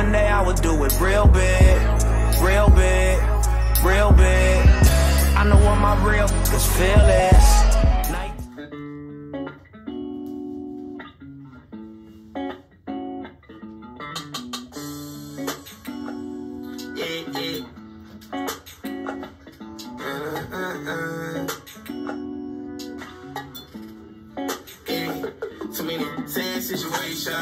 one day I would do it real big, real big, real big. I know what my real niggas feel is. Too many sad situations.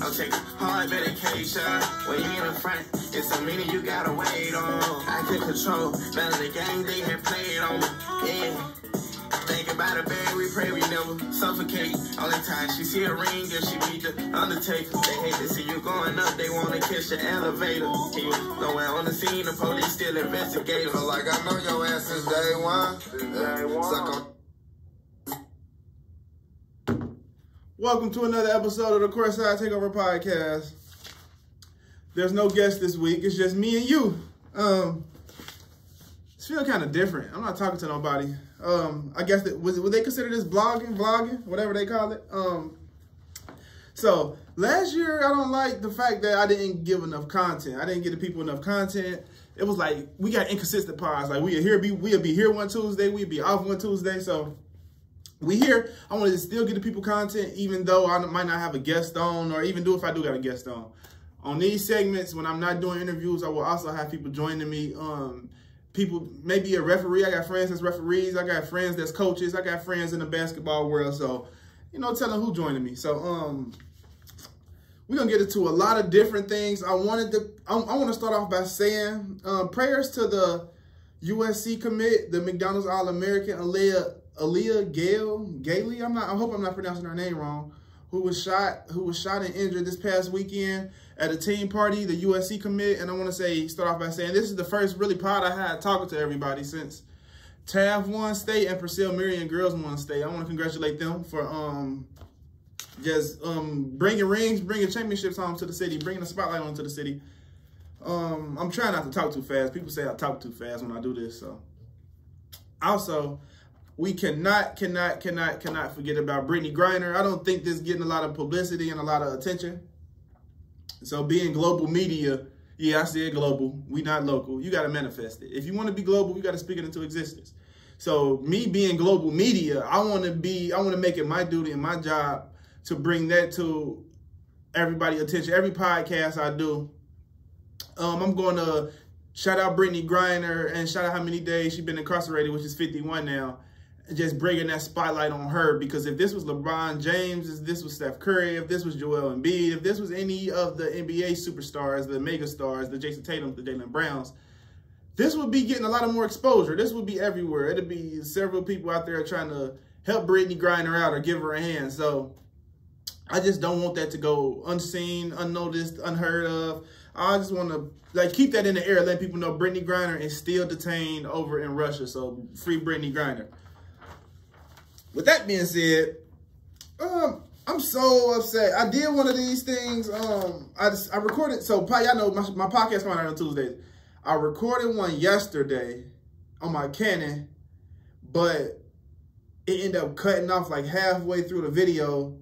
I'll take hard medication. When you in the front, it's so many you gotta wait on. I could control none of the game they had played on me. Yeah. Think about it, babe, we pray we never suffocate. Only time she see a ring if she meet the undertaker. They hate to see you going up, they wanna kiss your elevator. You nowhere on the scene, the police still investigating. So like I know your ass since day one. Suck on. Welcome to another episode of the CourtSide TakeOver podcast. There's no guest this week. It's just me and you. It's feeling kind of different. I'm not talking to nobody. I guess that would they consider this vlogging, whatever they call it. So last year, I don't like the fact that I didn't give enough content. I didn't give the people enough content. It was like we got inconsistent pods. Like we'll be here one Tuesday, we'd be off one Tuesday. So we here. I wanted to still get the people content, even though I might not have a guest on, or even do if I do got a guest on. On these segments, when I'm not doing interviews, I will also have people joining me. People, maybe a referee. I got friends that's referees. I got friends that's coaches. I got friends in the basketball world. So, you know, tell them who joining me. So, we're gonna get into a lot of different things. I want to start off by saying prayers to the USC commit, the McDonald's All-American Aaliyah Gailey. I hope I'm not pronouncing her name wrong. Who was shot and injured this past weekend at a team party, the USC commit. And I want to start off by saying this is the first really pod I had talking to everybody since Tav won state and Purcell Marion girls won state. I want to congratulate them for bringing rings, bringing championships home to the city, bringing the spotlight onto the city. I'm trying not to talk too fast. People say I talk too fast when I do this. So also, we cannot forget about Brittany Griner. I don't think this is getting a lot of publicity and a lot of attention. So being global media, yeah, I said global. We not local. You got to manifest it. If you want to be global, you got to speak it into existence. So me being global media, I want to make it my duty and my job to bring that to everybody's attention. Every podcast I do, I'm going to shout out Brittany Griner and shout out how many days she's been incarcerated, which is 51 now. Just bringing that spotlight on her, because if this was LeBron James, if this was Steph Curry, if this was Joel Embiid, if this was any of the NBA superstars, the mega stars, the Jason Tatum, the Jaylen Browns, this would be getting a lot of more exposure. This would be everywhere. It'd be several people out there trying to help Brittany Griner out or give her a hand. So I just don't want that to go unseen, unnoticed, unheard of. I just want to keep that in the air, let people know Brittany Griner is still detained over in Russia. So free Brittany Griner. With that being said, I'm so upset. I did one of these things. I recorded. So y'all know my podcast coming out on Tuesdays. I recorded one yesterday on my Canon, but it ended up cutting off like halfway through the video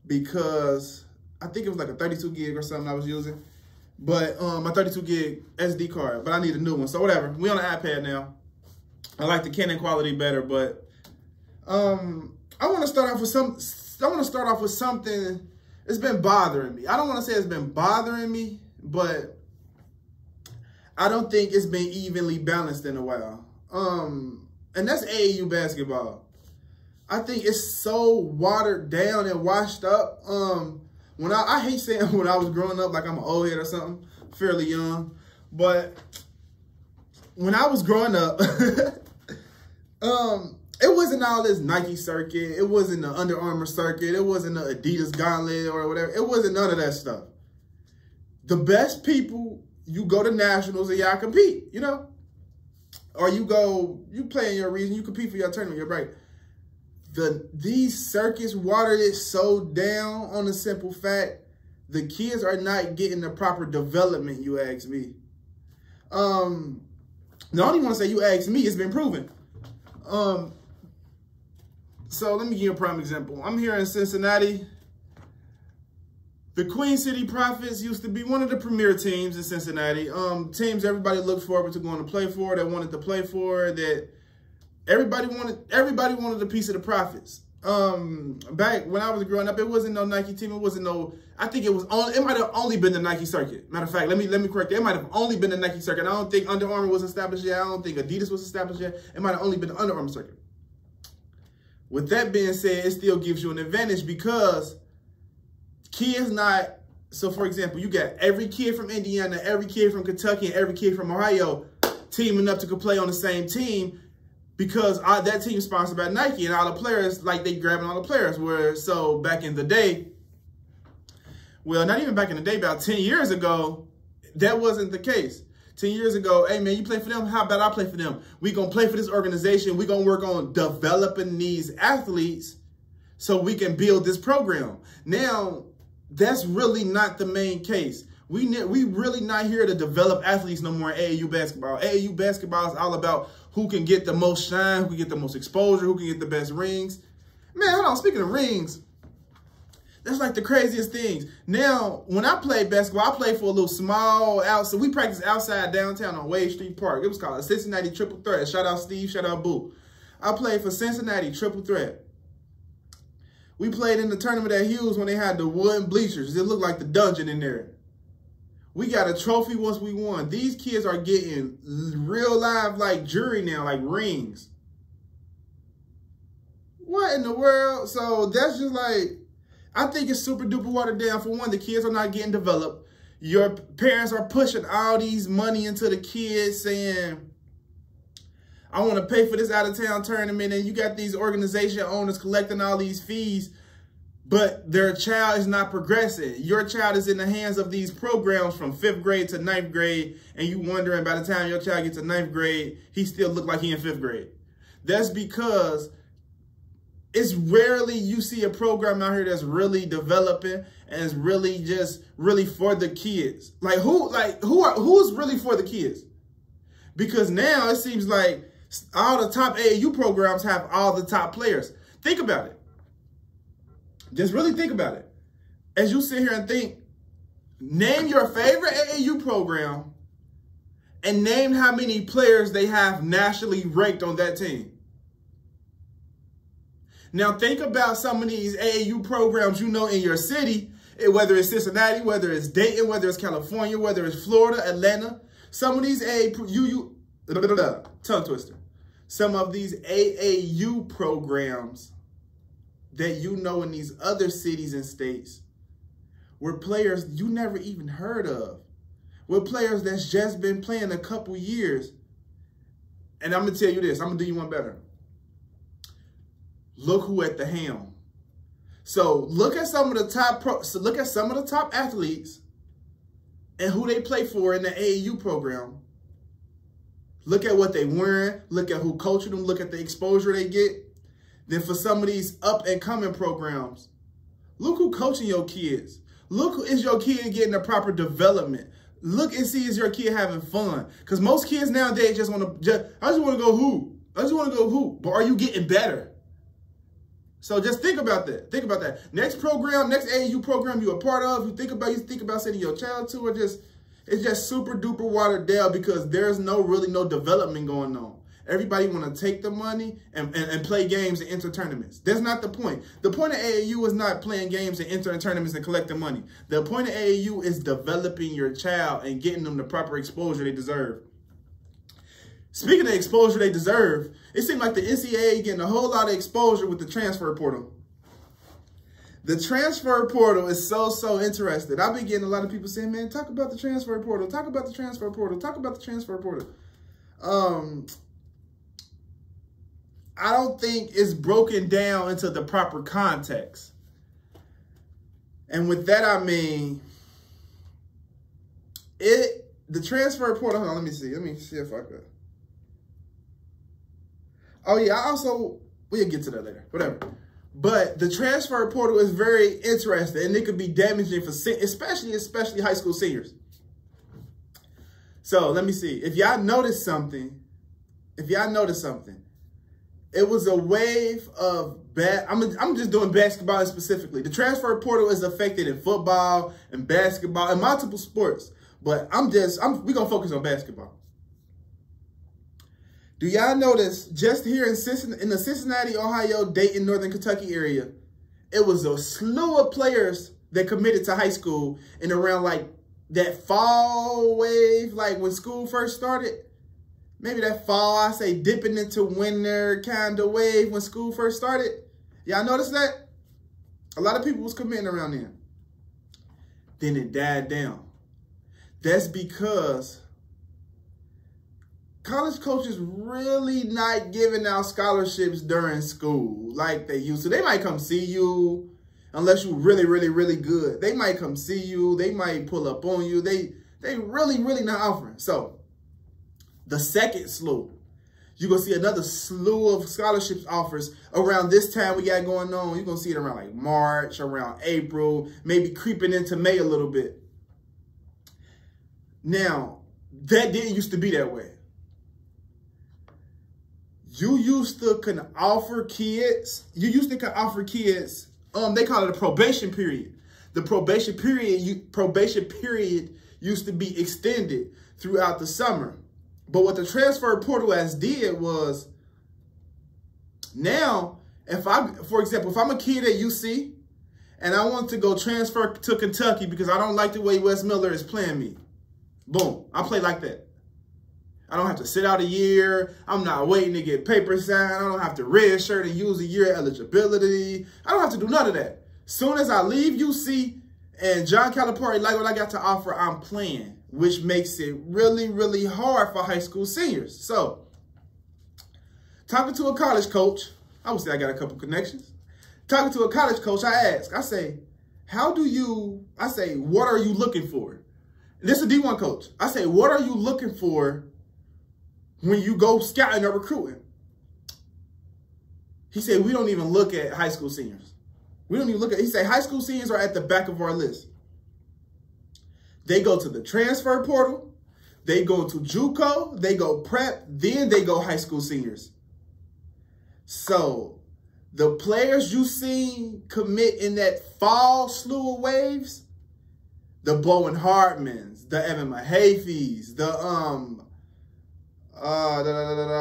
because I think it was like a 32 gig or something I was using. But my 32 gig SD card, but I need a new one. So whatever. We on the iPad now. I like the Canon quality better, but I want to start off with something that's been bothering me. I don't want to say it's been bothering me, but I don't think it's been evenly balanced in a while. And that's AAU basketball. I think it's so watered down and washed up. I hate saying when I was growing up like I'm an old head or something, fairly young, but when I was growing up, it wasn't all this Nike circuit. It wasn't the Under Armour circuit. It wasn't the Adidas gauntlet or whatever. It wasn't none of that stuff. The best people, you go to nationals and y'all compete, you know? Or you play in your region, you compete for your tournament, you're right. These circuits watered it so down on the simple fact the kids are not getting the proper development, you ask me. I don't even want to say you ask me, it's been proven. So let me give you a prime example. I'm here in Cincinnati. The Queen City Profits used to be one of the premier teams in Cincinnati. Teams everybody looked forward to going to play for, that wanted to play for, that everybody wanted a piece of the profits. Back when I was growing up, it wasn't no Nike team. It wasn't no, I think it might have only been the Nike circuit. Matter of fact, let me correct that. It might have only been the Nike circuit. I don't think Under Armour was established yet. I don't think Adidas was established yet. It might have only been the Under Armour circuit. With that being said, it still gives you an advantage because kids not, so for example, you got every kid from Indiana, every kid from Kentucky, and every kid from Ohio teaming up to play on the same team because that team is sponsored by Nike and all the players, like they grabbing all the players. So back in the day, well, not even back in the day, about 10 years ago, that wasn't the case. 10 years ago, hey man, you play for them? How about I play for them? We gonna play for this organization. We gonna work on developing these athletes so we can build this program. Now, that's really not the main case. We really not here to develop athletes no more in AAU basketball. AAU basketball is all about who can get the most shine, who can get the most exposure, who can get the best rings. Man, hold on, speaking of rings, that's like the craziest things. Now, when I played basketball, I played for a little small so we practiced outside downtown on Wade Street Park. It was called a Cincinnati Triple Threat. Shout out Steve, shout out Boo. I played for Cincinnati Triple Threat. We played in the tournament at Hughes when they had the wooden bleachers. It looked like the dungeon in there. We got a trophy once we won. These kids are getting real live like jewelry now, like rings. What in the world? So that's just like, I think it's super duper watered down. For one, the kids are not getting developed. Your parents are pushing all these money into the kids saying, I want to pay for this out-of-town tournament, and you got these organization owners collecting all these fees, but their child is not progressing. Your child is in the hands of these programs from 5th grade to 9th grade, and you wondering by the time your child gets to 9th grade, he still look like he in 5th grade. That's because it's rarely you see a program out here that's really developing and is really just really for the kids. Who's really for the kids? Because now it seems like all the top AAU programs have all the top players. Think about it. Just really think about it. As you sit here and think, name your favorite AAU program and name how many players they have nationally ranked on that team. Now think about some of these AAU programs you know in your city, whether it's Cincinnati, whether it's Dayton, whether it's California, whether it's Florida, Atlanta. Some of these tongue twister. Some of these AAU programs that you know in these other cities and states were players you never even heard of. Were players that's just been playing a couple years. And I'm going to tell you this. I'm going to do you one better. Look who at the helm. So look at some of the top athletes and who they play for in the AAU program. Look at what they wearing. Look at who coaching them. Look at the exposure they get. Then for some of these up and coming programs, look who coaching your kids. Look, is your kid getting the proper development? Look and see, is your kid having fun? Because most kids nowadays just want to, I just want to go hoop. I just want to go hoop. But are you getting better? So just think about that. Think about that. Next program, next AAU program you're a part of, you think about sending your child to, it's just super duper watered down because there's really no development going on. Everybody want to take the money and play games and enter tournaments. That's not the point. The point of AAU is not playing games and entering tournaments and collecting money. The point of AAU is developing your child and getting them the proper exposure they deserve. Speaking of exposure they deserve, it seems like the NCAA getting a whole lot of exposure with the transfer portal. The transfer portal is so interesting. I've been getting a lot of people saying, man, talk about the transfer portal. Talk about the transfer portal. Talk about the transfer portal. I don't think it's broken down into the proper context. And with that, I mean, the transfer portal, hold on, let me see if I could. Oh yeah, we'll get to that later, whatever. But the transfer portal is very interesting and it could be damaging for, especially high school seniors. So let me see, if y'all notice something, it was a wave of I'm just doing basketball specifically. The transfer portal is affected in football and basketball and multiple sports, but we're gonna focus on basketball. Do y'all notice just here in the Cincinnati, Ohio, Dayton, Northern Kentucky area, it was a slew of players that committed to high school in around like that fall wave, like when school first started. Maybe that fall, I say dipping into winter kind of wave when school first started. Y'all notice that? A lot of people was committing around then. Then it died down. That's because college coaches really not giving out scholarships during school like they used to. They might come see you unless you're really, really, really good. They might come see you. They might pull up on you. They really, really not offering. So the second slew, you're going to see another slew of scholarships offers around this time we got going on. You're going to see it around like March, around April, maybe creeping into May a little bit. Now, that didn't used to be that way. You used to can offer kids, they call it a probation period. The probation period used to be extended throughout the summer. But what the transfer portal has did was, now, for example, if I'm a kid at UC and I want to go transfer to Kentucky because I don't like the way Wes Miller is playing me, boom, I play like that. I don't have to sit out a year. I'm not waiting to get papers signed. I don't have to redshirt and use a year eligibility. I don't have to do none of that. Soon as I leave UC and John Calipari like what I got to offer, I'm playing, which makes it really, really hard for high school seniors. So, talking to a college coach, I would say I got a couple connections. Talking to a college coach, I ask, I say, what are you looking for? This is a D1 coach. I say, what are you looking for when you go scouting or recruiting? He said, we don't even look at high school seniors. He said, high school seniors are at the back of our list. They go to the transfer portal, they go to JUCO, they go prep, then they go high school seniors. So the players you see commit in that fall slew of waves, the Bowen Hartmans, the Evan Mahafis, the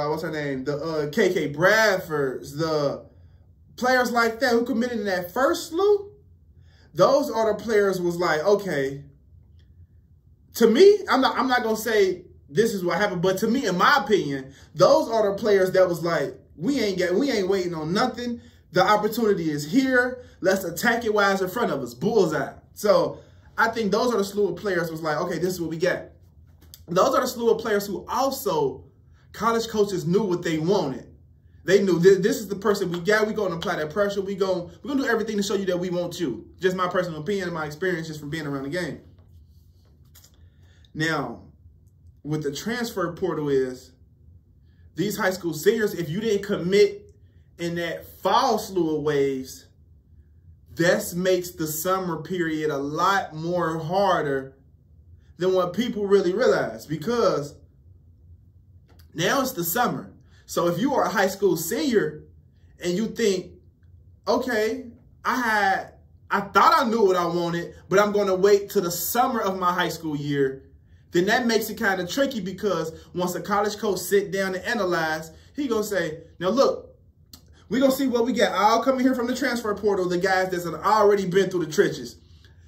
what's her name? The KK Bradfords, the players like that who committed in that first slew, those are the players was like, okay, to me, I'm not gonna say this is what happened, but to me, in my opinion, those are the players that was like, we ain't waiting on nothing. The opportunity is here. Let's attack it while it's in front of us. Bullseye. So I think those are the slew of players was like, okay, this is what we got. Those are the slew of players who also college coaches knew what they wanted. They knew this is the person we got. We're going to apply that pressure. We're going to do everything to show you that we want you. Just my personal opinion and my experience just from being around the game. Now, with the transfer portal is, these high school seniors, if you didn't commit in that fall slew of waves, that makes the summer period a lot more harder than what people really realize, because now it's the summer. So if you are a high school senior and you think, okay, I thought I knew what I wanted, but I'm going to wait till the summer of my high school year, then that makes it kind of tricky, because once a college coach sit down and analyze, he going to say, now look, we're going to see what we got all coming here from the transfer portal, the guys that's already been through the trenches,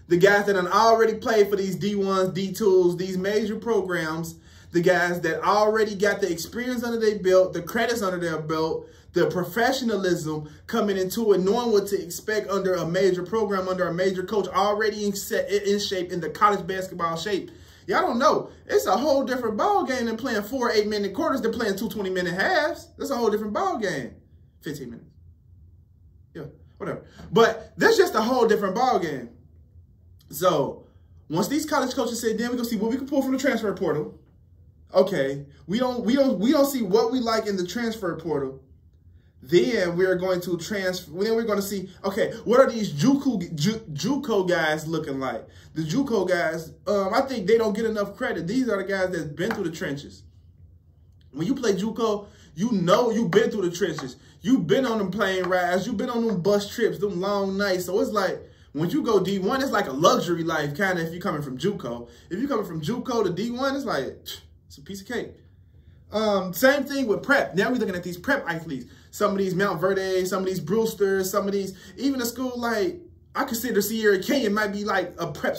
the guys that have already played for these D1s, D2s, these major programs, the guys that already got the experience under their belt, the credits under their belt, the professionalism coming into it, knowing what to expect under a major program, under a major coach, already in shape, in the college basketball shape. Y'all don't know. It's a whole different ball game than playing 4 8-minute quarters than playing 2 20-minute halves. That's a whole different ball game. 15 minutes. Yeah, whatever. But that's just a whole different ball game. So once these college coaches say, then we're gonna see what we can pull from the transfer portal. Okay, we don't see what we like in the transfer portal. Then we're going to transfer. Then we're going to see, okay, what are these JUCO guys looking like? The JUCO guys, I think they don't get enough credit. These are the guys that's been through the trenches. When you play JUCO, You know, you've been through the trenches. You've been on them plane rides. You've been on them bus trips, them long nights. So it's like, when you go D1, it's like a luxury life, kind of, if you're coming from JUCO. If you're coming from JUCO to D1, it's like, it's a piece of cake. Same thing with prep. Now we're looking at these prep athletes. Some of these Mount Verde, some of these Brewsters, some of these, even a school like, I consider Sierra Canyon might be like a prep.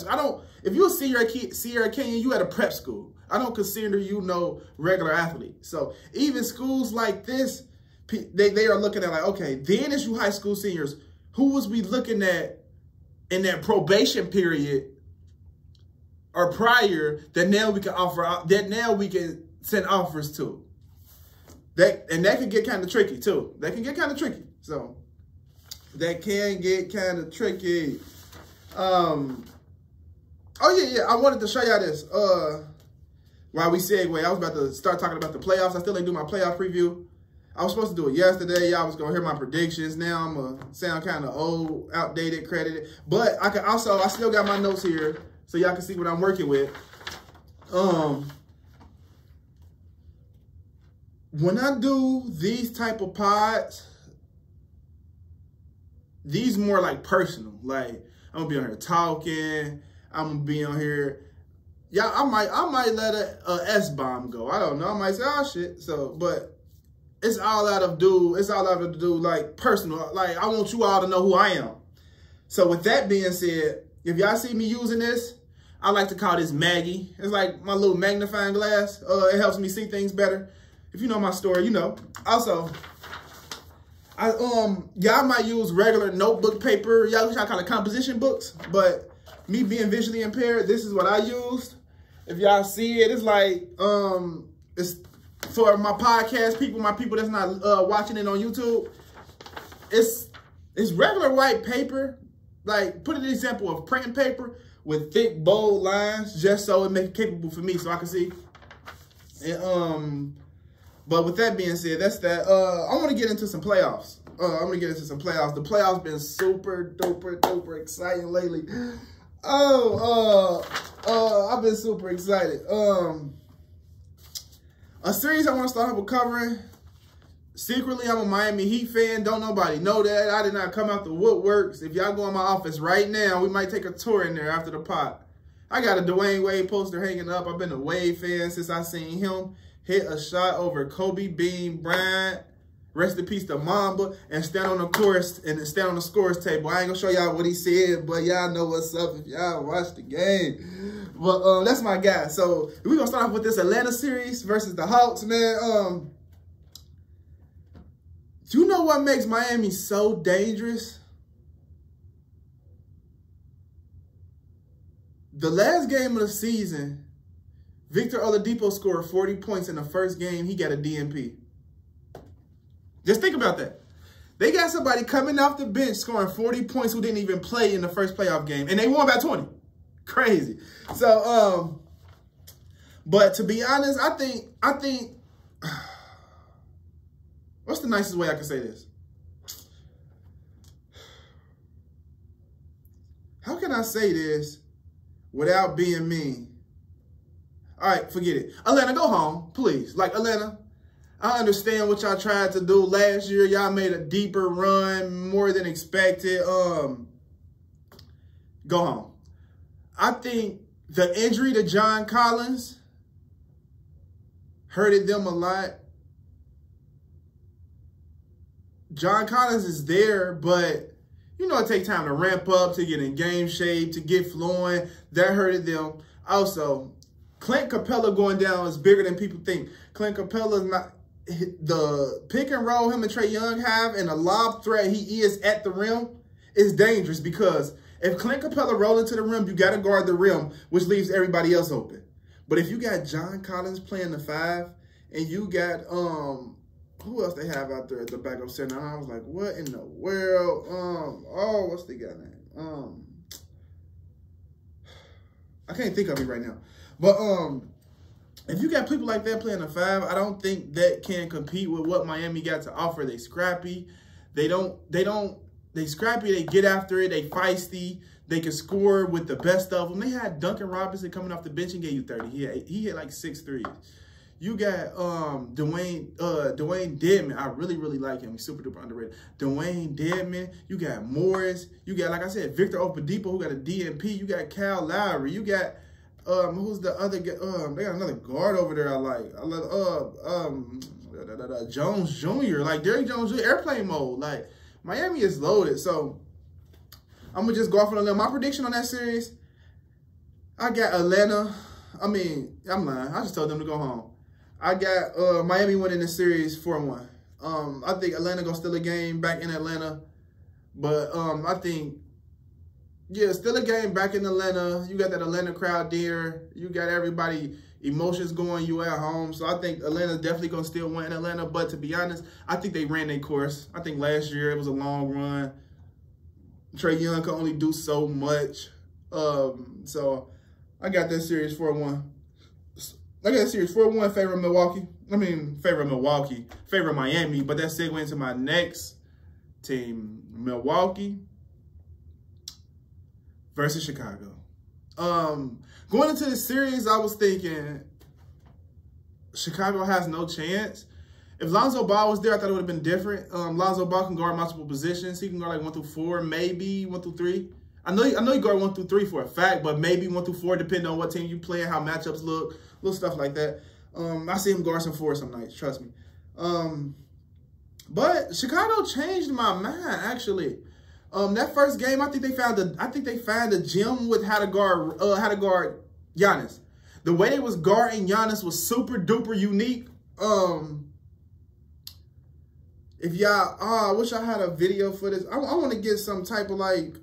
If you're a Sierra Canyon, you at a prep school. I don't consider you no regular athlete. So even schools like this, they are looking at like, okay, then as you high school seniors, who was we looking at in that probation period or prior that now we can offer, that now we can send offers to? That can get kind of tricky too. That can get kind of tricky. So that can get kind of tricky. Oh yeah. I wanted to show y'all this. While we segue, I was about to start talking about the playoffs. I still ain't do my playoff preview. I was supposed to do it yesterday. Y'all was gonna hear my predictions. Now I'm gonna sound kind of old, outdated, credited. But I still got my notes here so y'all can see what I'm working with. When I do these type of pods, these more like personal. Like, I'm gonna be on here talking. I'm gonna be on here. Yeah, I might let a S-bomb go. I don't know. I might say, oh shit. So, but it's all out of like personal. Like, I want you all to know who I am. So with that being said, if y'all see me using this, I like to call this Maggie. It's like my little magnifying glass. It helps me see things better. If you know my story, you know. Also, y'all might use regular notebook paper. Y'all call it composition books, but me being visually impaired, this is what I used. If y'all see it, it's like, it's for my podcast people, my people that's not watching it on YouTube. It's regular white paper. Like, put an example of printing paper with thick, bold lines, just so it makes it capable for me so I can see. And, but with that being said, that's that. I want to get into some playoffs. I'm going to get into some playoffs. The playoffs been super duper exciting lately. I've been super excited. A series I want to start off with covering. Secretly, I'm a Miami Heat fan. Don't nobody know that. I did not come out the woodworks. If y'all go in my office right now, we might take a tour in there after the pod. I got a Dwayne Wade poster hanging up. I've been a Wade fan since I seen him hit a shot over Kobe Bean Bryant. Rest in peace to Mamba, and stand on the scores table. I ain't gonna show y'all what he said, but y'all know what's up if y'all watch the game. But that's my guy. So we're gonna start off with this Atlanta series versus the Hawks, man. You know what makes Miami so dangerous? The last game of the season, Victor Oladipo scored 40 points in the first game. He got a DNP. Just think about that. They got somebody coming off the bench scoring 40 points who didn't even play in the first playoff game, and they won by 20. Crazy. So, but to be honest, I think, what's the nicest way I can say this? How can I say this without being mean? All right, forget it. Atlanta, go home, please. Like, Atlanta, I understand what y'all tried to do last year. Y'all made a deeper run, more than expected. Go home. I think the injury to John Collins hurted them a lot. John Collins is there, but you know it takes time to ramp up, to get in game shape, to get flowing. That hurted them. Also, Clint Capella going down is bigger than people think. Clint Capella is not... The pick and roll him and Trae Young have and the lob threat he is at the rim is dangerous, because if Clint Capella roll into the rim, you got to guard the rim, which leaves everybody else open. But if you got John Collins playing the 5 and you got, who else they have out there at the backup center? I was like, what in the world? What's the guy name? I can't think of it right now. But, if you got people like that playing the 5, I don't think that can compete with what Miami got to offer. They scrappy. They scrappy. They get after it. They feisty. They can score with the best of them. They had Duncan Robinson coming off the bench and gave you 30. He hit like 6 threes. You got Dwayne Dedman. I really like him. He's super duper underrated. Dwayne Dedman. You got Morris. You got, like I said, Victor Oladipo, who got a DNP. You got Kyle Lowry. You got who's the other guy? They got another guard over there I like. I love Jones Jr. Like Derrick Jones Jr. Airplane mode. Like Miami is loaded. So I'm gonna just go off on a limb. My prediction on that series, I got Atlanta. I mean, I'm lying. I just told them to go home. I got Miami winning the series 4-1. I think Atlanta gonna steal a game back in Atlanta, but I think, yeah, still a game back in Atlanta. You got that Atlanta crowd there. You got everybody emotions going. You at home, so I think Atlanta's definitely gonna still win in Atlanta. But to be honest, I think they ran their course. I think last year it was a long run. Trae Young could only do so much, so I got that series 4-1. I got a series 4-1 favor of Milwaukee. I mean, favor of Milwaukee, favor of Miami. But that segue into my next team, Milwaukee versus Chicago. Going into the series, I was thinking Chicago has no chance. If Lonzo Ball was there, I thought it would have been different. Lonzo Ball can guard multiple positions. He can guard like 1 through 4, maybe 1 through 3. I know you guard 1 through 3 for a fact, but maybe 1 through 4, depending on what team you play and how matchups look, little stuff like that. I see him guard some 4 some nights, trust me. But Chicago changed my mind actually. That first game, I think they found the gem with how to guard Giannis. The way they was guarding Giannis was super duper unique. If y'all, I wish I had a video for this. I want to get some type of like,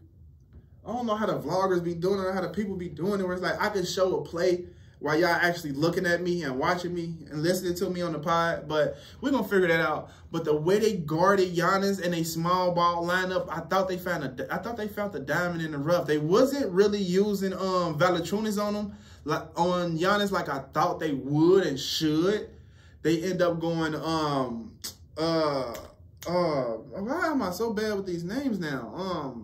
I don't know how the vloggers be doing it or how the people be doing it, where it's like I can show a play while y'all actually looking at me and watching me and listening to me on the pod, but we're going to figure that out. But the way they guarded Giannis in a small ball lineup, I thought they found the diamond in the rough. They wasn't really using Valanciunas on him, like on Giannis, like I thought they would and should. They end up going why am I so bad with these names now?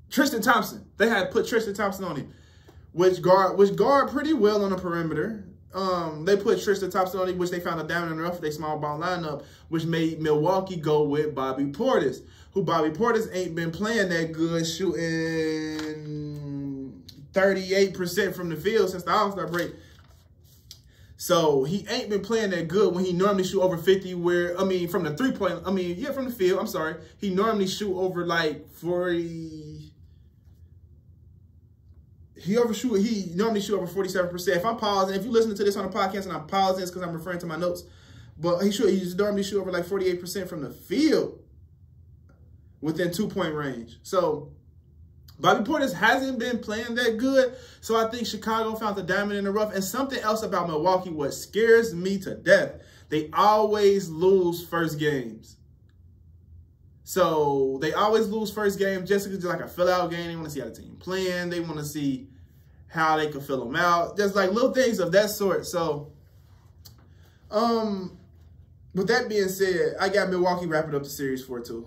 Tristan Thompson. They had put Tristan Thompson on him, which guard pretty well on the perimeter. They put Tristan Thompson on him, which they found a diamond in the rough for their small ball lineup, which made Milwaukee go with Bobby Portis, who Bobby Portis ain't been playing that good, shooting 38% from the field since the All-Star break. So he ain't been playing that good when he normally shoot over 50 from the three-point, from the field, I'm sorry. He normally shoot over like 40. He normally shoot over 47%. If I'm pausing, if you're listening to this on a podcast and I'm pausing, it's because I'm referring to my notes. But he normally shoot over like 48% from the field within 2-point range. So Bobby Portis hasn't been playing that good. So I think Chicago found the diamond in the rough. And something else about Milwaukee, what scares me to death, they always lose first games. So they always lose first game just because it's like a fill-out game. They want to see how the team playing. They want to see how they can fill them out. Just like little things of that sort. So, with that being said, I got Milwaukee wrapping up the series 4-2.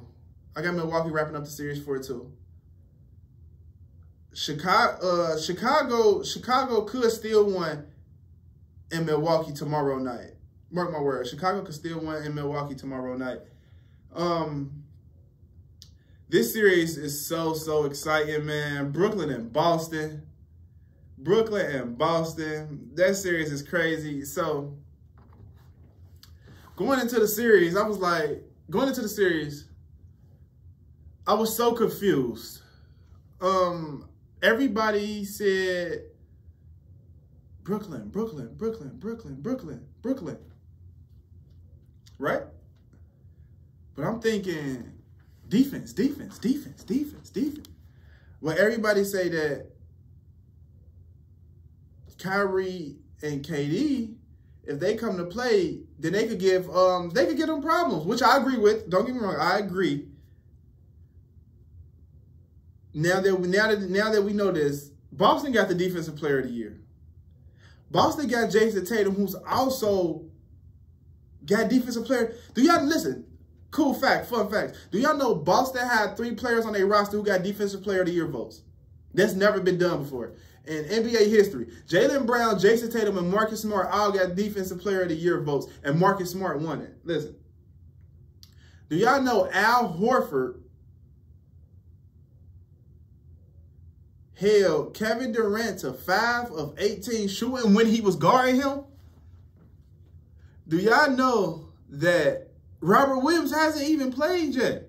Chicago could still win in Milwaukee tomorrow night. Mark my words. Chicago could still win in Milwaukee tomorrow night. This series is so exciting, man. Brooklyn and Boston. That series is crazy. So, going into the series, I was so confused. Everybody said Brooklyn. Right? But I'm thinking defense. Well, everybody say that Kyrie and KD, if they come to play, then they could give them problems, which I agree with. Don't get me wrong, I agree. Now that we know this, Boston got the Defensive Player of the Year. Boston got Jason Tatum, who's also got Defensive Player. Do y'all listen? Cool fact, fun fact. Do y'all know Boston had 3 players on their roster who got Defensive Player of the Year votes? That's never been done before. in NBA history. Jaylen Brown, Jason Tatum, and Marcus Smart all got Defensive Player of the Year votes, and Marcus Smart won it. Listen, do y'all know Al Horford held Kevin Durant to 5 of 18 shooting when he was guarding him? Do y'all know that Robert Williams hasn't even played yet?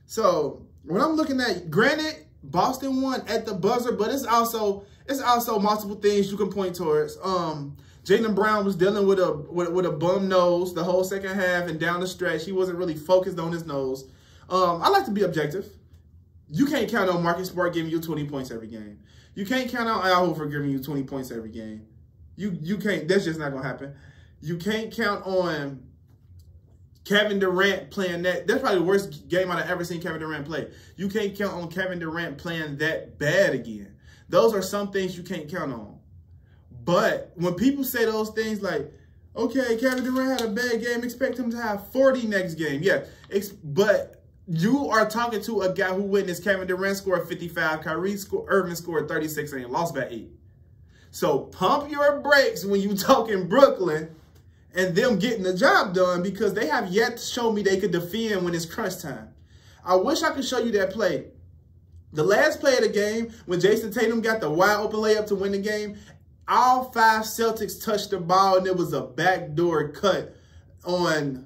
So when I'm looking at, granted, Boston won at the buzzer, but it's also multiple things you can point towards. Jaylen Brown was dealing with a bum nose the whole second half and down the stretch. He wasn't really focused on his nose. I like to be objective. You can't count on Marcus Smart giving you 20 points every game. You can't count on Al Horford giving you 20 points every game. You can't. That's just not gonna happen. You can't count on Kevin Durant playing that. That's probably the worst game I've ever seen Kevin Durant play. You can't count on Kevin Durant playing that bad again. Those are some things you can't count on. But when people say those things like, okay, Kevin Durant had a bad game, expect him to have 40 next game. Yeah, but you are talking to a guy who witnessed Kevin Durant score 55, Kyrie Irving scored 36, and lost by 8. So pump your brakes when you talking Brooklyn and them getting the job done, because they have yet to show me they could defend when it's crunch time. I wish I could show you that play. The last play of the game, when Jason Tatum got the wide open layup to win the game, all 5 Celtics touched the ball, and it was a backdoor cut to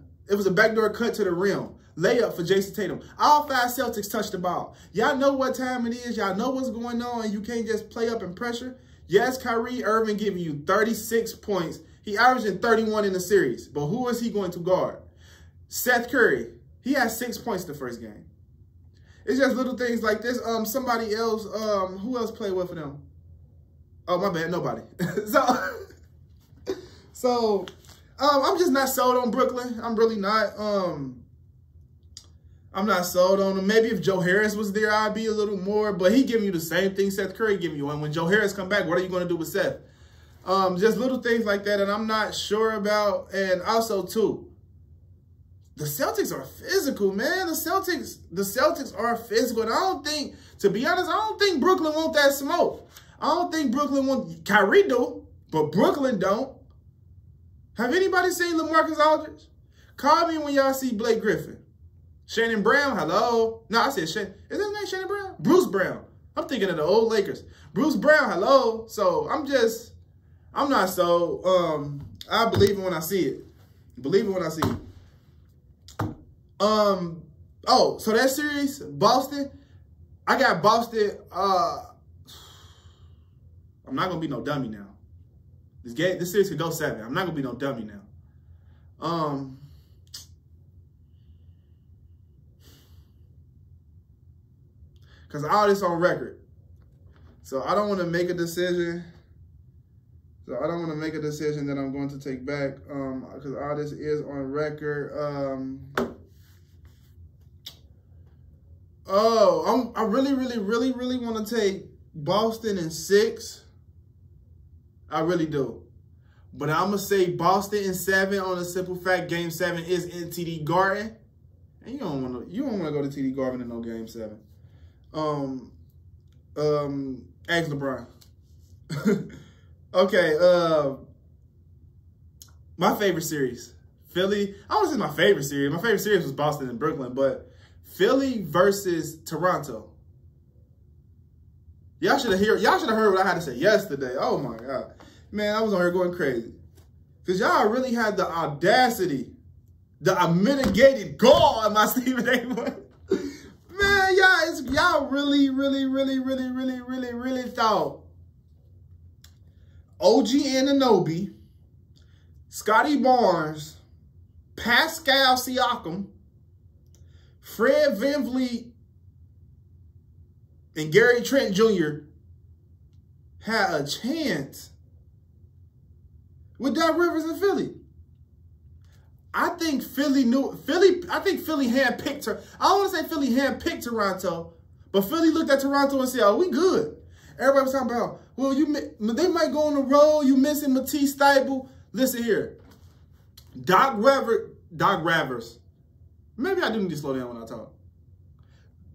the rim. Layup for Jason Tatum. All 5 Celtics touched the ball. Y'all know what time it is. Y'all know what's going on, and you can't just play up and pressure. Yes, Kyrie Irving giving you 36 points. He averaging 31 in the series. But who is he going to guard? Seth Curry. He had 6 points the first game. It's just little things like this. Somebody else, who else played well for them? Oh, my bad, nobody. So I'm just not sold on Brooklyn. I'm really not. I'm not sold on him. Maybe if Joe Harris was there, I'd be a little more. But he giving you the same thing Seth Curry giving you. And when Joe Harris come back, what are you going to do with Seth? Just little things like that, and I'm not sure about. And also, too, the Celtics are physical, man. The Celtics are physical. And I don't think, to be honest, I don't think Brooklyn want that smoke. I don't think Brooklyn want, Kyrie do, but Brooklyn don't. Have anybody seen LaMarcus Aldridge? Call me when y'all see Blake Griffin. Shannon Brown, hello. No, I said Shannon. Is his name Shannon Brown? Bruce Brown. I'm thinking of the old Lakers. Bruce Brown, hello. So I'm not so, I believe it when I see it. Believe it when I see it. Oh, so that series, Boston, I got Boston, I'm not going to be no dummy now. This series could go 7. I'm not going to be no dummy now. Because all this on record. So I don't want to make a decision. that I'm going to take back. Because all this is on record. I really want to take Boston in 6. I really do. But I'm going to say Boston in 7 on the simple fact Game 7 is in TD Garden. And you don't want to go to TD Garden in no Game 7. Ask LeBron. Okay, my favorite series. Philly. I don't say my favorite series. My favorite series was Boston and Brooklyn, but Philly versus Toronto. Y'all should have heard what I had to say yesterday. Oh my God. Man, I was on here going crazy. Because y'all really had the audacity, the unmitigated gall in my Stephen A. Man, y'all really thought OG Anunoby, Scotty Barnes, Pascal Siakam, Fred VanVleet, and Gary Trent Jr. had a chance with Doc Rivers in Philly. I think Philly handpicked her. I don't want to say Philly handpicked Toronto, but Philly looked at Toronto and said, "Oh, we good." Everybody was talking about, well, they might go on the road. You missing Matisse Thybulle. Listen here, Doc Rivers. Maybe I do need to slow down when I talk.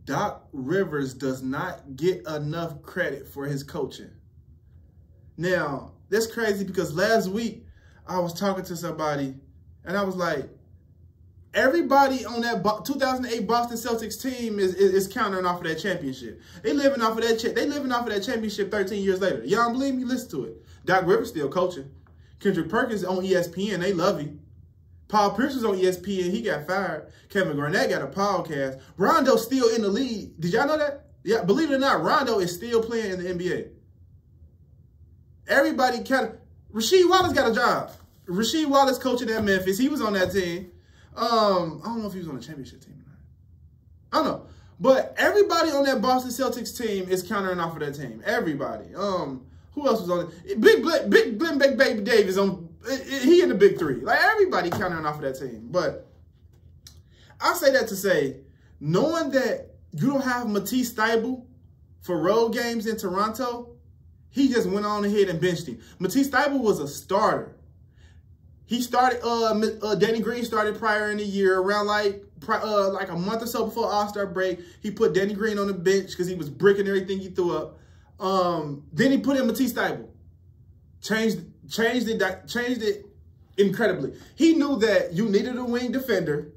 Doc Rivers does not get enough credit for his coaching. Now, that's crazy because last week I was talking to somebody and I was like, everybody on that 2008 Boston Celtics team is countering off of that championship. They living off of that championship 13 years later. Y'all don't believe me? Listen to it. Doc Rivers still coaching. Kendrick Perkins on ESPN. They love him. Paul Pierce was on ESPN. He got fired. Kevin Garnett got a podcast. Rondo's still in the league. Did y'all know that? Yeah, believe it or not, Rondo is still playing in the NBA. Everybody Rasheed Wallace got a job. Rasheed Wallace coaching at Memphis. He was on that team. I don't know if he was on the championship team or not. I don't know. But everybody on that Boston Celtics team is countering off of that team. Everybody. Who else was on it? Big Baby Davis on. He in the big three. Like everybody countering off of that team. But I say that to say, knowing that you don't have Matisse Thybulle for road games in Toronto, he just went on ahead and benched him. Matisse Thybulle was a starter. He started, Danny Green started prior in the year, around like a month or so before All-Star break. He put Danny Green on the bench because he was bricking everything he threw up. Then he put in Matisse Thybulle. Changed it incredibly. He knew that you needed a wing defender.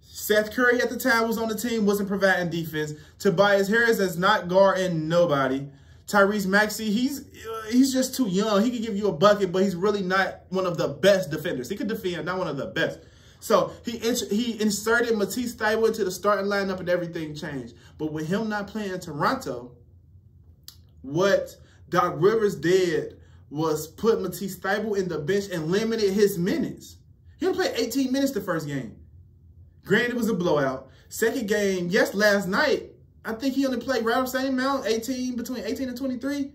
Seth Curry at the time was on the team, wasn't providing defense. Tobias Harris is not guarding nobody. Tyrese Maxey, he's just too young. He could give you a bucket, but he's really not one of the best defenders. He could defend, not one of the best. So he inserted Matisse Thybulle into the starting lineup and everything changed. But with him not playing in Toronto, what Doc Rivers did was put Matisse Thybulle in the bench and limited his minutes. He only played 18 minutes the first game. Granted, it was a blowout. Second game, yes, last night, I think he only played right on the same amount, between 18 and 23.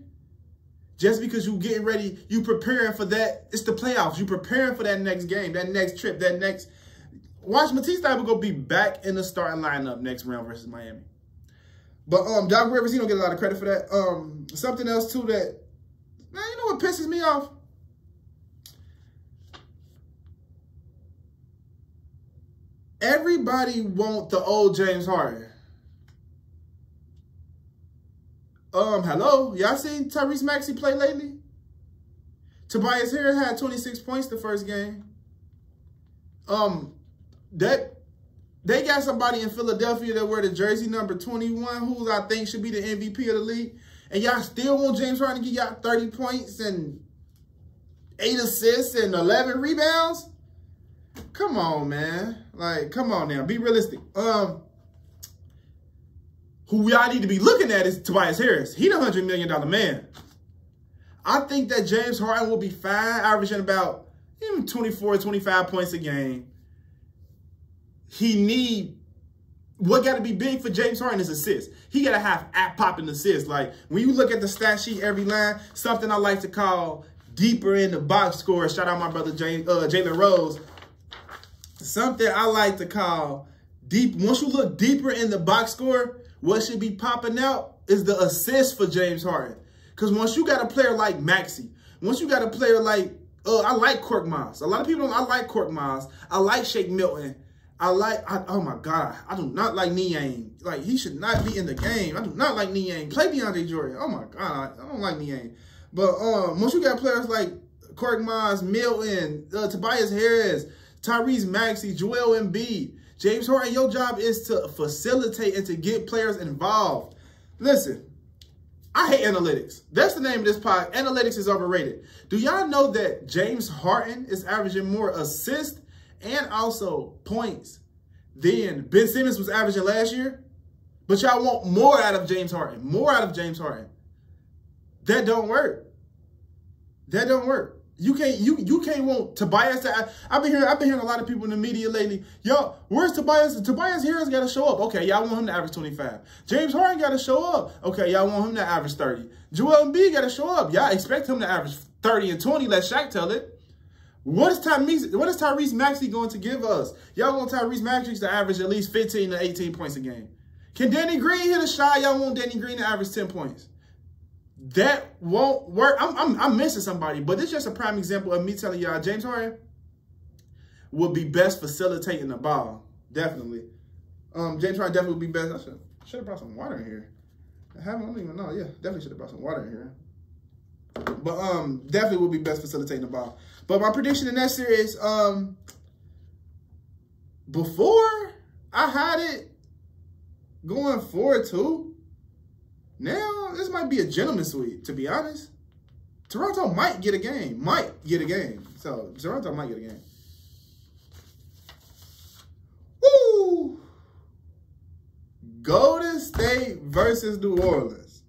Just because you getting ready, you preparing for that. It's the playoffs. You preparing for that next game, that next trip, that next. Watch Matisse Thybulle go be back in the starting lineup next round versus Miami. But Doc Rivers, he don't get a lot of credit for that. Something else too that, man, you know what pisses me off? Everybody want the old James Harden. Hello? Y'all seen Tyrese Maxey play lately? Tobias Harris had 26 points the first game. They got somebody in Philadelphia that wear the jersey number 21, who I think should be the MVP of the league. And y'all still want James Harden to give y'all 30 points and 8 assists and 11 rebounds? Come on, man. Like, come on now. Be realistic. Who y'all need to be looking at is Tobias Harris. He the $100 million man. I think that James Harden will be fine, averaging about 24, 25 points a game. What got to be big for James Harden is assists. He got to have popping assists. Like, when you look at the stat sheet every line, something I like to call deeper in the box score. Shout out my brother Jalen Rose. Something I like to call deep. Once you look deeper in the box score, what should be popping out is the assist for James Harden. Because once you got a player like Maxey, once you got a player like, I like Korkmaz. A lot of people don't, I like Korkmaz. I like Shake Milton. Oh my God, I do not like Niang. Like, he should not be in the game. I do not like Niang. Play DeAndre Jordan. Oh my God, I don't like Niang. But once you got players like Korkmaz, Milton, Tobias Harris, Tyrese Maxey, Joel Embiid, James Harden, your job is to facilitate and to get players involved. Listen, I hate analytics. That's the name of this pod. Analytics is overrated. Do y'all know that James Harden is averaging more assists and also points than Ben Simmons was averaging last year? But y'all want more out of James Harden. More out of James Harden. That don't work. That don't work. You can't want Tobias to. I've been hearing a lot of people in the media lately. Yo, where's Tobias? Tobias Harris got to show up. Okay, y'all want him to average 25. James Harden got to show up. Okay, y'all want him to average 30. Joel Embiid got to show up. Y'all expect him to average 30 and 20. Let Shaq tell it. What is Tyrese Maxey going to give us? Y'all want Tyrese Maxey to average at least 15 to 18 points a game. Can Danny Green hit a shot? Y'all want Danny Green to average 10 points. That won't work. I'm missing somebody, but it's just a prime example of me telling y'all James Harden will be best facilitating the ball. Definitely. James Harden definitely will be best. I should have brought some water in here. I don't even know. Yeah, definitely should have brought some water in here. But definitely will be best facilitating the ball. But my prediction in that series, before I had it going 4-2, now this might be a gentleman's sweep, to be honest. Toronto might get a game. So Toronto might get a game. Woo! Golden State versus New Orleans.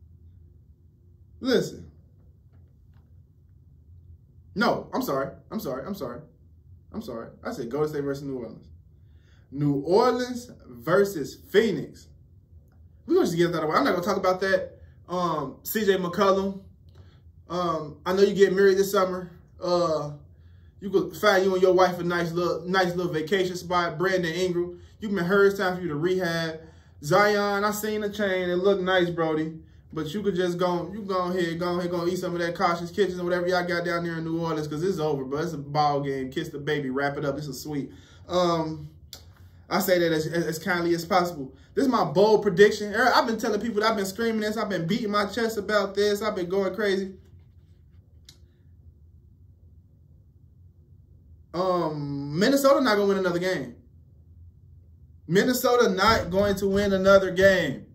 Listen. No, I'm sorry. I said Golden State versus New Orleans. New Orleans versus Phoenix. We're going to just get that away. I'm not going to talk about that. CJ McCollum. I know you get married this summer. You could find you and your wife a nice little vacation spot. Brandon Ingram. You been heard, it's time for you to rehab. Zion, I seen the chain. It looked nice, Brody. But you could just go ahead, eat some of that Cautious Kitchen or whatever y'all got down there in New Orleans, because it's over, bro. It's a ball game. Kiss the baby, wrap it up. This is sweet. I say that as kindly as possible. This is my bold prediction. I've been telling people that I've been screaming this. I've been beating my chest about this. I've been going crazy. Minnesota not going to win another game. Minnesota not going to win another game.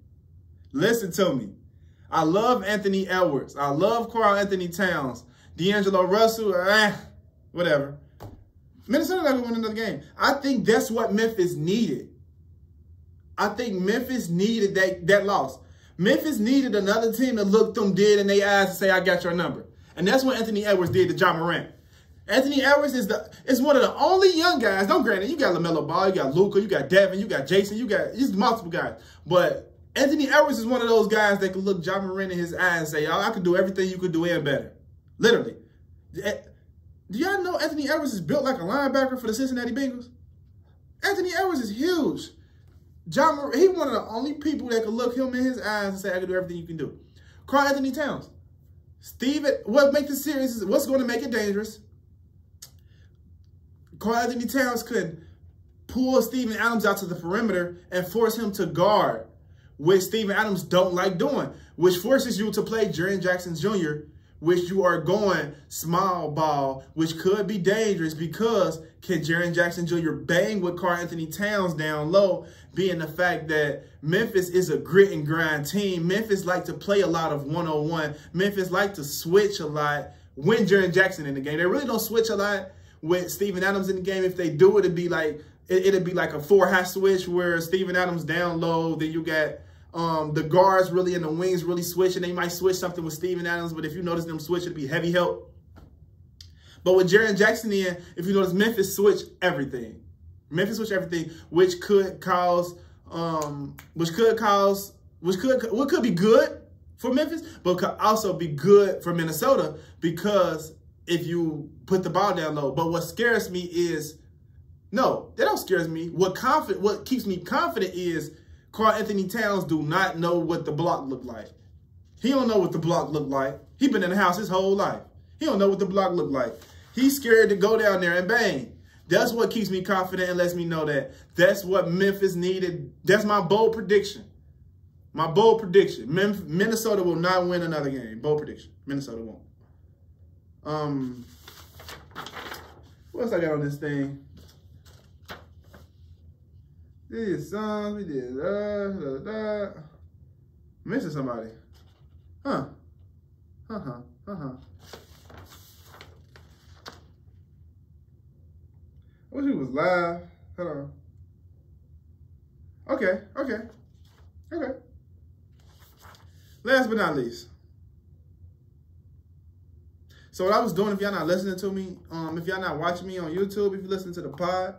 Listen to me. I love Anthony Edwards. I love Karl Anthony Towns. D'Angelo Russell, whatever. Minnesota not going to win another game. I think that's what Memphis needed. I think Memphis needed that loss. Memphis needed another team to look them dead in their eyes and say, I got your number. And that's what Anthony Edwards did to Ja Morant. Anthony Edwards is one of the only young guys. Don't granted, you got LaMelo Ball, you got Luka, you got Devin, you got Jason, he's multiple guys. But Anthony Edwards is one of those guys that could look Ja Morant in his eyes and say, I could do everything you could do and better. Literally. Do y'all know Anthony Edwards is built like a linebacker for the Cincinnati Bengals? Anthony Edwards is huge. He one of the only people that could look him in his eyes and say, I can do everything you can do. Karl Anthony Towns. What makes this series is what's going to make it dangerous. Karl Anthony Towns could pull Steven Adams out to the perimeter and force him to guard, which Steven Adams don't like doing, which forces you to play Jaren Jackson Jr., which you are going small ball, which could be dangerous because can Jaren Jackson Jr. bang with Karl Anthony Towns down low, being the fact that Memphis is a grit and grind team. Memphis like to play a lot of one-on-one. Memphis like to switch a lot when Jaren Jackson in the game. They really don't switch a lot with Steven Adams in the game. If they do, it'd be like a 4-high switch where Steven Adams down low, then you got the guards really and the wings really switch, and they might switch something with Steven Adams, but if you notice them switch, it'd be heavy help. But with Jaren Jackson in, if you notice, Memphis switch everything. Which could cause what could be good for Memphis, but could also be good for Minnesota, because if you put the ball down low. But what scares me is, no, that don't scare me. What keeps me confident is Karl Anthony Towns do not know what the block look like. He don't know what the block look like. He been in the house his whole life. He don't know what the block look like. He's scared to go down there and bang. That's what keeps me confident and lets me know that that's what Memphis needed. That's my bold prediction. My bold prediction. Minnesota will not win another game. Bold prediction. Minnesota won't. What else I got on this thing? These songs, we did missing somebody. I wish he was live. Hold on. Okay. Last but not least. So what I was doing, if y'all not listening to me, if y'all not watching me on YouTube, if you listen to the pod,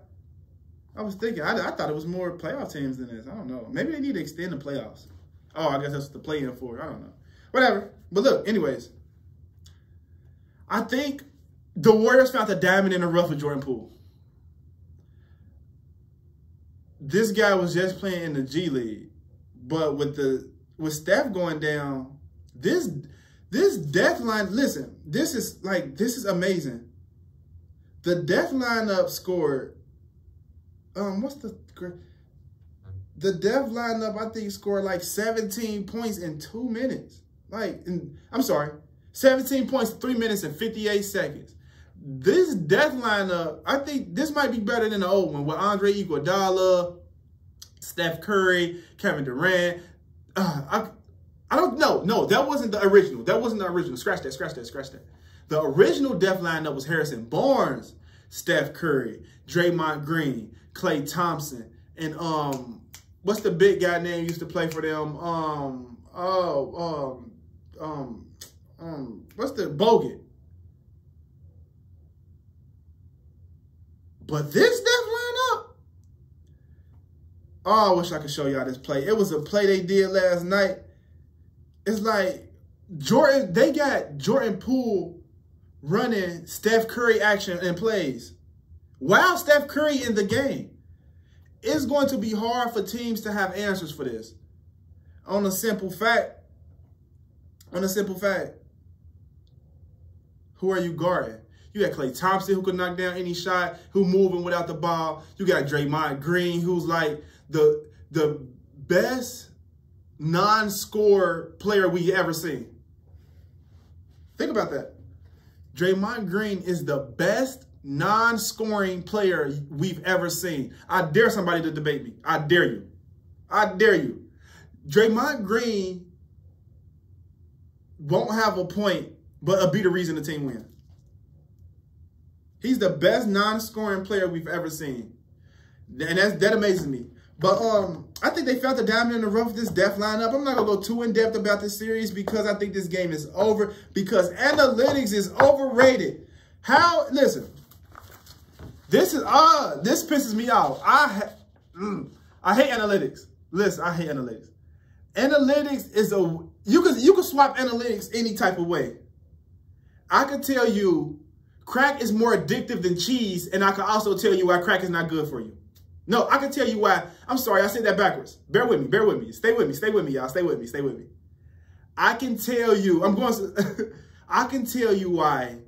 I was thinking, I thought it was more playoff teams than this. I don't know. Maybe they need to extend the playoffs. Oh, I guess that's what the play-in for. I don't know. Whatever. But look, anyways. I think the Warriors found the diamond in the rough with Jordan Poole. This guy was just playing in the G League. But with Steph going down, this death line, listen, this is amazing. The death lineup scored, the death lineup, I think, scored like 17 points in 2 minutes. I'm sorry, 17 points, 3 minutes and 58 seconds. This death lineup, I think this might be better than the old one with Andre Iguodala, Steph Curry, Kevin Durant. I don't know. No, that wasn't the original. That wasn't the original. Scratch that, scratch that, scratch that. The original death lineup was Harrison Barnes, Steph Curry, Draymond Green, Klay Thompson, and what's the big guy name used to play for them? What's the Bogut? But this death lineup, oh, I wish I could show y'all this play. It was a play they did last night. It's like Jordan, they got Jordan Poole running Steph Curry action and plays. While Steph Curry in the game, it's going to be hard for teams to have answers for this. On a simple fact, who are you guarding? You got Klay Thompson, who could knock down any shot, who moving without the ball. You got Draymond Green, who's like the best non-scorer player we ever seen. Think about that. Draymond Green is the best non-scoring player we've ever seen. I dare somebody to debate me. I dare you. I dare you. Draymond Green won't have a point, but it'll be the reason the team wins. He's the best non-scoring player we've ever seen. And that amazes me. But I think they found the diamond in the rough with this death lineup. I'm not going to go too in-depth about this series because I think this game is over. Because analytics is overrated. Listen, this pisses me off. I hate analytics. Listen, I hate analytics. Analytics is you can swap analytics any type of way. I could tell you crack is more addictive than cheese, and I can also tell you why crack is not good for you. No, I can tell you why. I'm sorry, I said that backwards. Bear with me, bear with me. Stay with me, y'all. Stay with me, stay with me. I can tell you, I can tell you why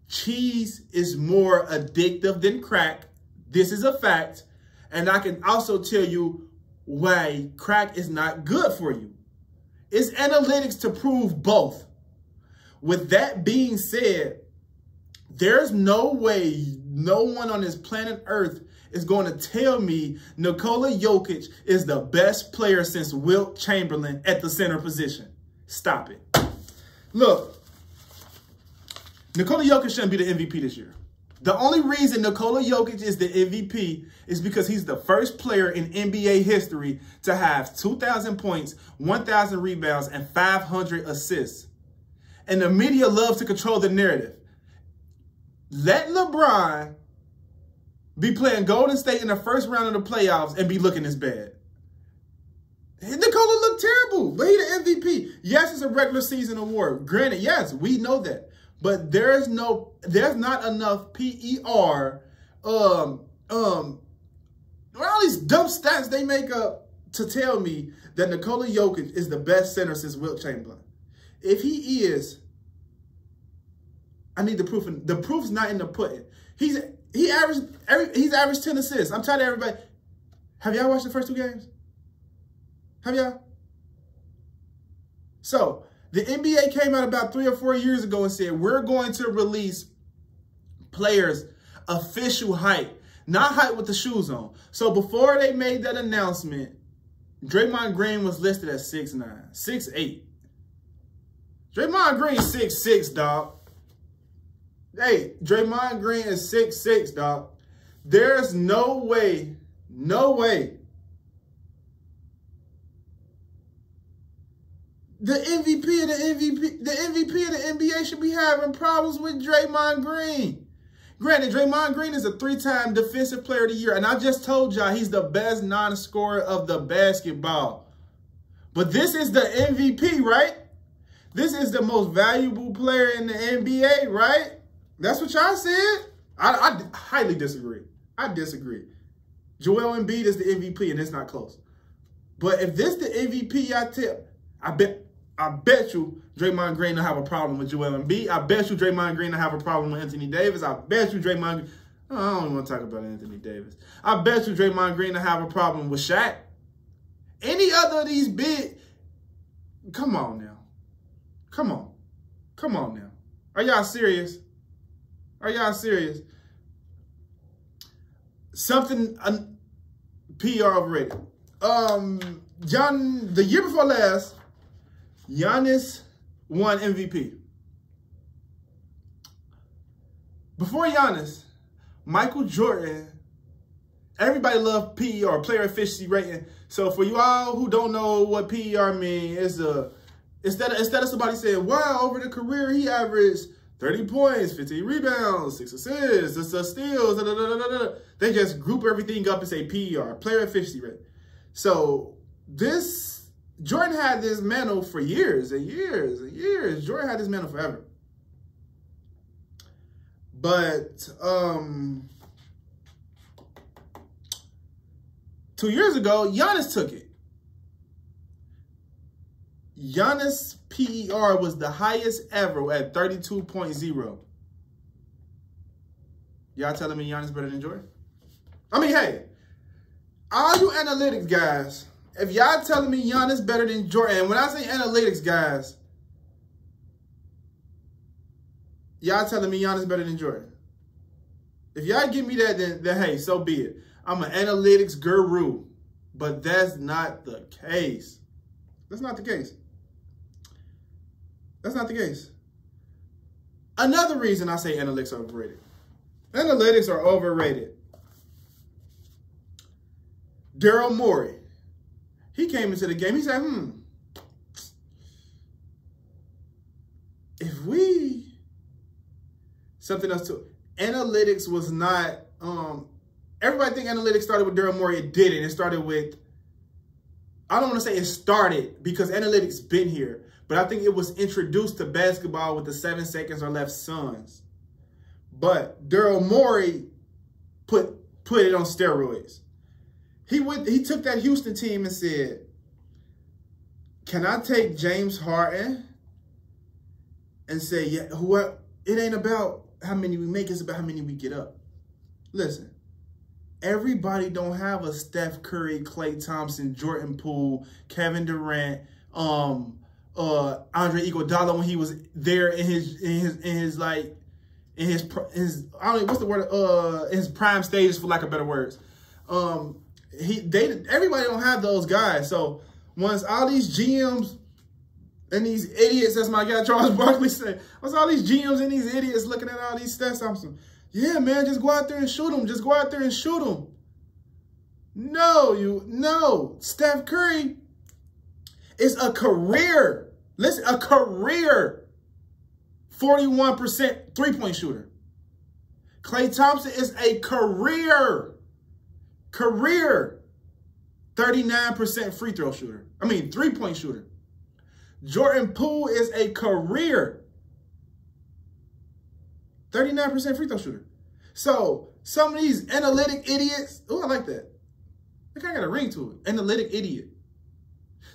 cheese is more addictive than crack. This is a fact. And I can also tell you why crack is not good for you. It's analytics to prove both. With that being said, there's no way no one on this planet Earth is going to tell me Nikola Jokic is the best player since Wilt Chamberlain at the center position. Stop it. Look, Nikola Jokic shouldn't be the MVP this year. The only reason Nikola Jokic is the MVP is because he's the first player in NBA history to have 2,000 points, 1,000 rebounds, and 500 assists. And the media loves to control the narrative. Let LeBron be playing Golden State in the first round of the playoffs and be looking this bad. Nikola looked terrible, but he's the MVP. Yes, it's a regular season award. Granted, yes, we know that. But there's not enough PER, all these dumb stats they make up to tell me that Nikola Jokic is the best center since Wilt Chamberlain. If he is, I need the proof. The proof's not in the pudding. He's averaged 10 assists. I'm telling everybody. Have y'all watched the first 2 games? Have y'all? So the NBA came out about 3 or 4 years ago and said, we're going to release players' official height, not height with the shoes on. So before they made that announcement, Draymond Green was listed at 6'9", 6'8". Draymond Green 6'6", dog. Hey, Draymond Green is 6'6", dog. There's no way, the MVP of the NBA should be having problems with Draymond Green. Granted, Draymond Green is a 3-time Defensive Player of the Year, and I just told y'all he's the best non-scorer of the basketball. But this is the MVP, right? This is the most valuable player in the NBA, right? That's what y'all said? I highly disagree. I disagree. Joel Embiid is the MVP, and it's not close. But if this the MVP, I bet you Draymond Green will have a problem with Joel Embiid. I bet you Draymond Green will have a problem with Anthony Davis. I bet you Draymond... I don't even want to talk about Anthony Davis. I bet you Draymond Green will have a problem with Shaq. Any other of these big... Come on now. Come on. Come on now. Are y'all serious? Are y'all serious? Something PR overrated. The year before last, Giannis won MVP. Before Giannis, Michael Jordan, everybody loved PER, player efficiency rating. So for you all who don't know what PER means, instead of somebody saying, wow, over the career he averaged 30 points, 15 rebounds, 6 assists, steals, they just group everything up and say PER, player efficiency rate. So Jordan had this mantle for years and years and years. Jordan had this mantle forever. But 2 years ago, Giannis took it. Giannis' PER was the highest ever at 32.0. Y'all telling me Giannis better than Jordan? I mean, hey, all you analytics guys, if y'all telling me Giannis better than Jordan, and when I say analytics guys, y'all telling me Giannis better than Jordan. If y'all give me that, then hey, so be it. I'm an analytics guru, but that's not the case. That's not the case. That's not the case. Another reason I say analytics are overrated. Analytics are overrated. Daryl Morey, he came into the game. He said, if we, something else too. Analytics was not, everybody think analytics started with Daryl Morey. It didn't. It started with, I don't want to say it started because analytics been here, but I think it was introduced to basketball with the 7 seconds or left Suns. But Daryl Morey put it on steroids. He took that Houston team and said, can I take James Harden and say, yeah, it ain't about how many we make, it's about how many we get up. Listen, everybody don't have a Steph Curry, Klay Thompson, Jordan Poole, Kevin Durant, Andre Iguodala when he was there in his prime stages, for lack of better words. Everybody don't have those guys. So once all these GMs and these idiots, as my guy Charles Barkley said, once all these GMs and these idiots looking at all these stats, I'm saying, yeah, man, just go out there and shoot them. Just go out there and shoot them. No, Steph Curry is a career. Listen, a career 41% three-point shooter. Klay Thompson is a career 39% free throw shooter. I mean, three-point shooter. Jordan Poole is a career 39% free throw shooter. So some of these analytic idiots, oh, I like that. I kind of got a ring to it. Analytic idiot.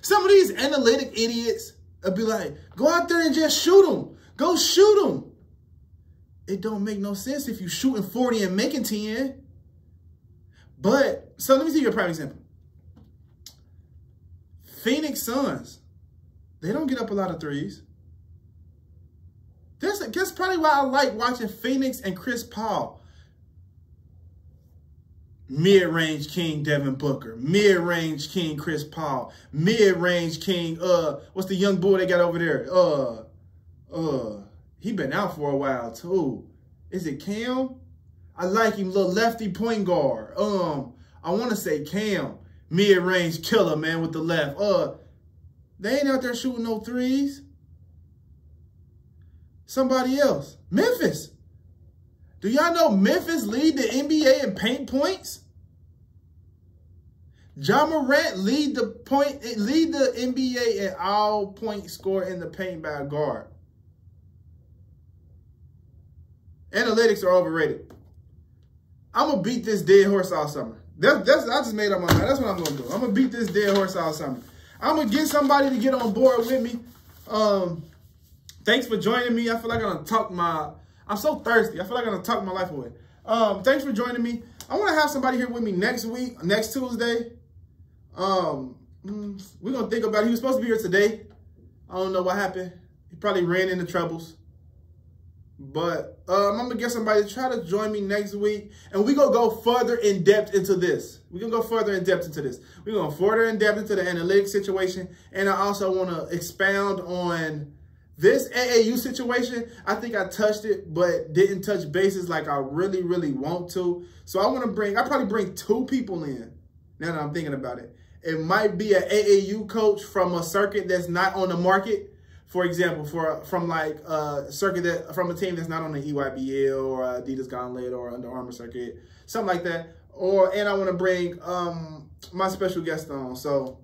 Some of these analytic idiots will be like, go out there and just shoot them. Go shoot them. It don't make no sense if you shooting 40 and making 10. But, so let me give you a prime example. Phoenix Suns, they don't get up a lot of threes. That's probably why I like watching Phoenix and Chris Paul. Mid-range king Devin Booker. Mid-range king Chris Paul. Mid-range king, what's the young boy they got over there? He been out for a while too. Is it Cam? I like him, little lefty point guard. I want to say Cam. Mid-range killer, man, with the left. They ain't out there shooting no threes. Somebody else. Memphis. Do y'all know Memphis lead the NBA in paint points? Ja Morant lead the NBA in all points scored in the paint by a guard. Analytics are overrated. I'm gonna beat this dead horse all summer. I just made up my mind. That's what I'm gonna do. I'm gonna beat this dead horse all summer. I'm gonna get somebody to get on board with me. Thanks for joining me. I feel like I'm so thirsty. I feel like I'm gonna talk my life away. Thanks for joining me. I want to have somebody here with me next week, next Tuesday. We're gonna think about it. He was supposed to be here today. I don't know what happened. He probably ran into troubles. But I'm going to get somebody to try to join me next week. And we're going to go further in depth into this. We're going to go further in depth into this. We're going to further in depth into the analytics situation. And I also want to expound on this AAU situation. I think I touched it, but didn't touch bases like I really, really want to. So I probably bring 2 people in, now that I'm thinking about it. It might be an AAU coach from a circuit that's not on the market. For example, from a team that's not on the EYBL or Adidas Gauntlet or Under Armour circuit, something like that. And I want to bring my special guest on. So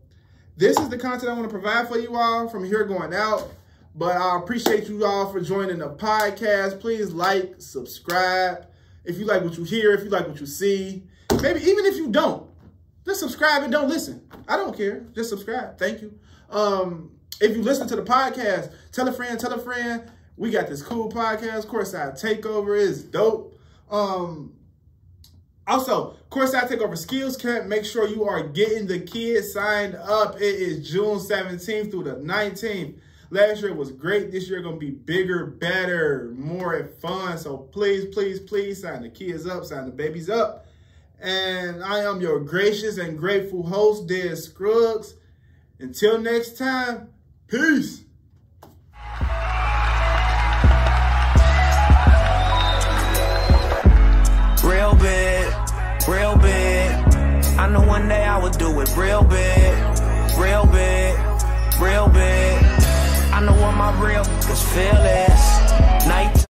this is the content I want to provide for you all from here going out. But I appreciate you all for joining the podcast. Please like, subscribe. If you like what you hear, if you like what you see, maybe even if you don't, just subscribe and don't listen. I don't care. Just subscribe. Thank you. If you listen to the podcast, tell a friend. We got this cool podcast, CourtSide TakeOver. Is dope. Also, CourtSide TakeOver Skills Camp. Make sure you are getting the kids signed up. It is June 17th through the 19th. Last year was great. This year going to be bigger, better, more fun. So please, please, please sign the kids up, sign the babies up. And I am your gracious and grateful host, Des Scruggs. Until next time, peace. Real big, real big. I know one day I would do it real big, real big, real big. I know what my real, cause feel is night.